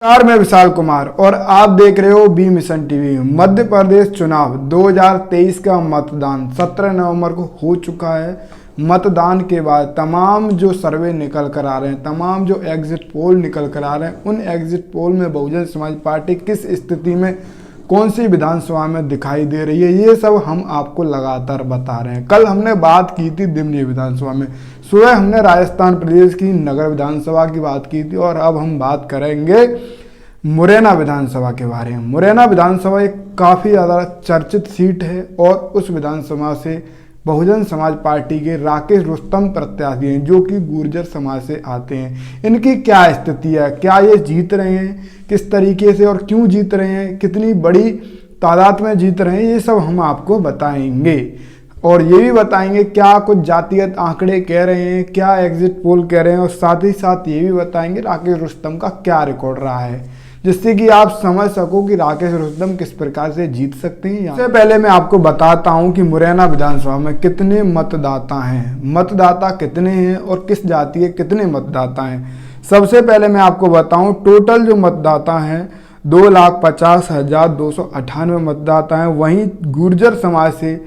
नमस्कार, मैं विशाल कुमार और आप देख रहे हो B mission TV. Madhya Pradesh चुनाव 2023 का मतदान 17 नवंबर को हो चुका है। मतदान के बाद तमाम जो सर्वे निकल कर आ रहे हैं, तमाम जो एग्जिट पोल निकल कर आ रहे हैं, उन एग्जिट पोल में बहुजन समाज पार्टी किस स्थिति में, कौन सी विधानसभा में दिखाई दे रही है, ये सब हम आपको लगातार बता रहे हैं। कल हमने बात की थी दिमनी विधानसभा में, सुबह हमने राजस्थान प्रदेश की नगर विधानसभा की बात की थी और अब हम बात करेंगे मुरैना विधानसभा के बारे में। मुरैना विधानसभा एक काफ़ी ज़्यादा चर्चित सीट है और उस विधानसभा से बहुजन समाज पार्टी के राकेश रुस्तम प्रत्याशी हैं, जो कि गुर्जर समाज से आते हैं। इनकी क्या स्थिति है, क्या ये जीत रहे हैं, किस तरीके से और क्यों जीत रहे हैं, कितनी बड़ी तादाद में जीत रहे हैं, ये सब हम आपको बताएंगे। और ये भी बताएंगे क्या कुछ जातिगत आंकड़े कह रहे हैं, क्या एग्जिट पोल कह रहे हैं, और साथ ही साथ ये भी बताएंगे राकेश रुस्तम का क्या रिकॉर्ड रहा है, जिससे कि आप समझ सको कि राकेश रुस्तम किस प्रकार से जीत सकते हैं। सबसे पहले मैं आपको बताता हूं कि मुरैना विधानसभा में कितने मतदाता हैं, मतदाता कितने हैं और किस जाति के कितने मतदाता हैं। सबसे पहले मैं आपको बताऊं, टोटल जो मतदाता हैं 2,50,298 मतदाता हैं। वहीं गुर्जर समाज से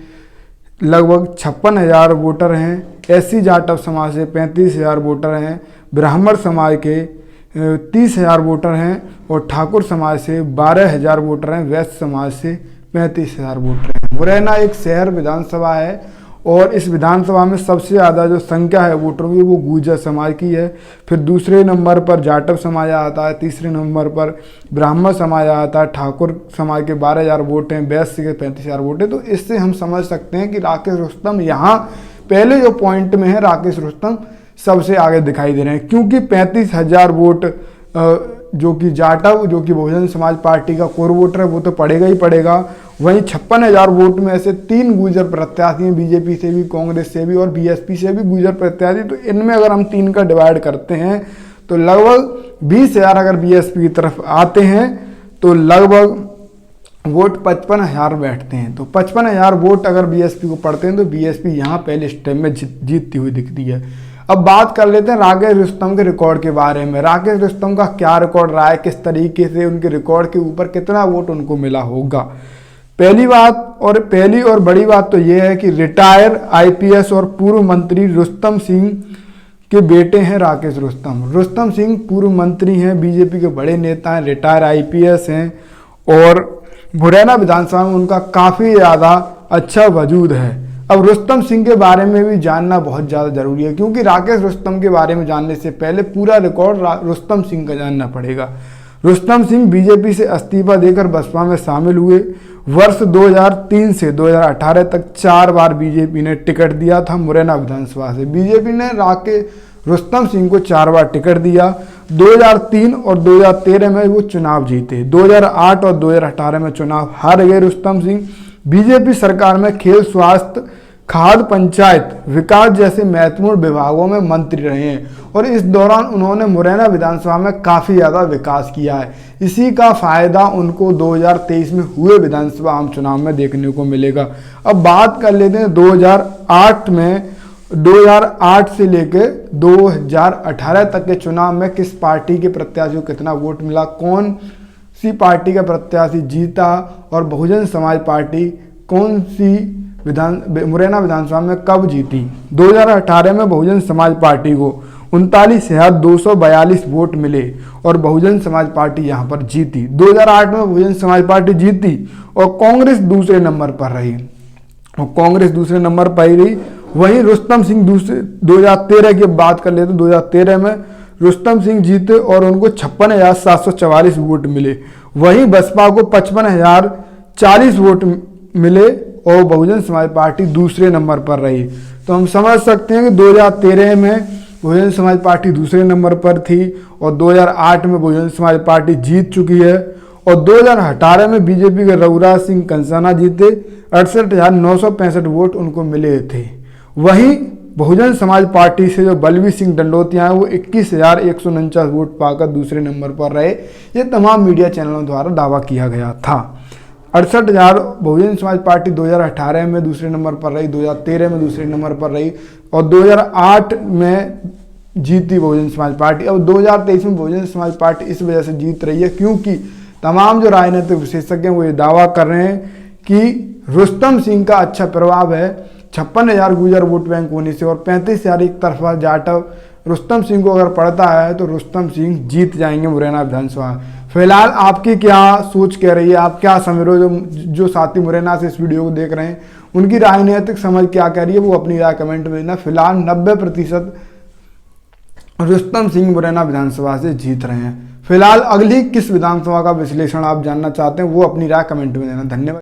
लगभग 56,000 वोटर हैं, SC जाटव समाज से 35,000 वोटर हैं, ब्राह्मण समाज के 30,000 वोटर हैं और ठाकुर समाज से 12,000 वोटर हैं, वैश्य समाज से 35,000 वोटर हैं। मुरैना एक शहर विधानसभा है और इस विधानसभा में सबसे ज़्यादा जो संख्या है वोटरों की वो गुर्जर समाज की है। फिर दूसरे नंबर पर जाटव समाज आता है, तीसरे नंबर पर ब्राह्मण समाज आता है, ठाकुर समाज के 12,000 वोट हैं, वैश्य के 35,000 वोट हैं। तो इससे हम समझ सकते हैं कि राकेश रुस्तम यहाँ पहले जो पॉइंट में है, राकेश रुस्तम सबसे आगे दिखाई दे रहे हैं, क्योंकि 35,000 वोट जो कि जाटव, जो कि बहुजन समाज पार्टी का कोर वोटर है, वो तो पड़ेगा ही पड़ेगा। वहीं 56,000 वोट में से 3 गुर्जर प्रत्याशी हैं, बीजेपी से भी, कांग्रेस से भी और बीएसपी से भी गुर्जर प्रत्याशी। तो इनमें अगर हम 3 का डिवाइड करते हैं तो लगभग 20,000 अगर बीएसपी की तरफ आते हैं तो लगभग वोट 55,000 बैठते हैं। तो 55,000 वोट अगर बीएसपी को पड़ते हैं तो बीएसपी यहाँ पहले स्टेप में जीतती हुई दिखती है। अब बात कर लेते हैं राकेश रुस्तम के रिकॉर्ड के बारे में। राकेश रुस्तम का क्या रिकॉर्ड रहा है, किस तरीके से उनके रिकॉर्ड के ऊपर कितना वोट उनको मिला होगा। पहली और बड़ी बात तो यह है कि रिटायर IPS और पूर्व मंत्री रुस्तम सिंह के बेटे हैं राकेश रुस्तम। रुस्तम सिंह पूर्व मंत्री हैं, बीजेपी के बड़े नेता हैं, रिटायर IPS हैं और मुरैना विधानसभा में उनका काफ़ी ज़्यादा अच्छा वजूद है। अब रुस्तम सिंह के बारे में भी जानना बहुत ज़्यादा ज़रूरी है, क्योंकि राकेश रुस्तम के बारे में जानने से पहले पूरा रिकॉर्ड रुस्तम सिंह का जानना पड़ेगा। रुस्तम सिंह बीजेपी से इस्तीफा देकर बसपा में शामिल हुए। वर्ष 2003 से 2018 तक 4 बार बीजेपी ने टिकट दिया था मुरैना विधानसभा से। बीजेपी ने राकेश रुस्तम सिंह को 4 बार टिकट दिया। 2003 और 2013 में वो चुनाव जीते। 2008 और 2018 में चुनाव हार गए रुस्तम सिंह। बीजेपी सरकार में खेल, स्वास्थ्य, खाद्य, पंचायत विकास जैसे महत्वपूर्ण विभागों में मंत्री रहे हैं और इस दौरान उन्होंने मुरैना विधानसभा में काफ़ी ज़्यादा विकास किया है। इसी का फायदा उनको 2023 में हुए विधानसभा आम चुनाव में देखने को मिलेगा। अब बात कर लेते हैं 2008 से लेकर 2018 तक के चुनाव में किस पार्टी के प्रत्याशी को कितना वोट मिला, कौन सी पार्टी का प्रत्याशी जीता और बहुजन समाज पार्टी कौन सी मुरैना विधानसभा में कब जीती। 2018 में बहुजन समाज पार्टी को 39,242 वोट मिले और बहुजन समाज पार्टी यहां पर जीती। 2008 में बहुजन समाज पार्टी जीती और कांग्रेस दूसरे नंबर पर रही वहीं रुस्तम सिंह 2013 की बात कर लेते 2013 में रुस्तम सिंह जीते और उनको 56,744 वोट मिले। वहीं बसपा को 55,040 वोट मिले और बहुजन समाज पार्टी दूसरे नंबर पर रही। तो हम समझ सकते हैं कि 2013 में बहुजन समाज पार्टी दूसरे नंबर पर थी और 2008 में बहुजन समाज पार्टी जीत चुकी है और 2018 में बीजेपी के रघुराज सिंह कंसाना जीते। 68,965 वोट उनको मिले थे। वहीं बहुजन समाज पार्टी से जो बलवीर सिंह डंडोतिया हैं वो 21,149 वोट पाकर दूसरे नंबर पर रहे। ये तमाम मीडिया चैनलों द्वारा दावा किया गया था। 68,000 बहुजन समाज पार्टी 2018 में दूसरे नंबर पर रही, 2013 में दूसरे नंबर पर रही और 2008 में जीती बहुजन समाज पार्टी। अब 2023 में बहुजन समाज पार्टी इस वजह से जीत रही है क्योंकि तमाम जो राजनीतिक विशेषज्ञ हैं वो ये दावा कर रहे हैं कि रुस्तम सिंह का अच्छा प्रभाव है 56,000 गुर्जर वोट बैंक होने से और 35,000 एक तरफा जाटव रुस्तम सिंह को अगर पड़ता है तो रुस्तम सिंह जीत जाएंगे मुरैना विधानसभा। फिलहाल आपकी क्या सोच कह रही है, आप क्या समझ रहे हो? जो साथी मुरैना से इस वीडियो को देख रहे हैं उनकी राजनीतिक समझ क्या कह रही है वो अपनी राय कमेंट में देना। फिलहाल 90% रुस्तम सिंह मुरैना विधानसभा से जीत रहे हैं। फिलहाल अगली किस विधानसभा का विश्लेषण आप जानना चाहते हैं वो अपनी राय कमेंट में देना। धन्यवाद।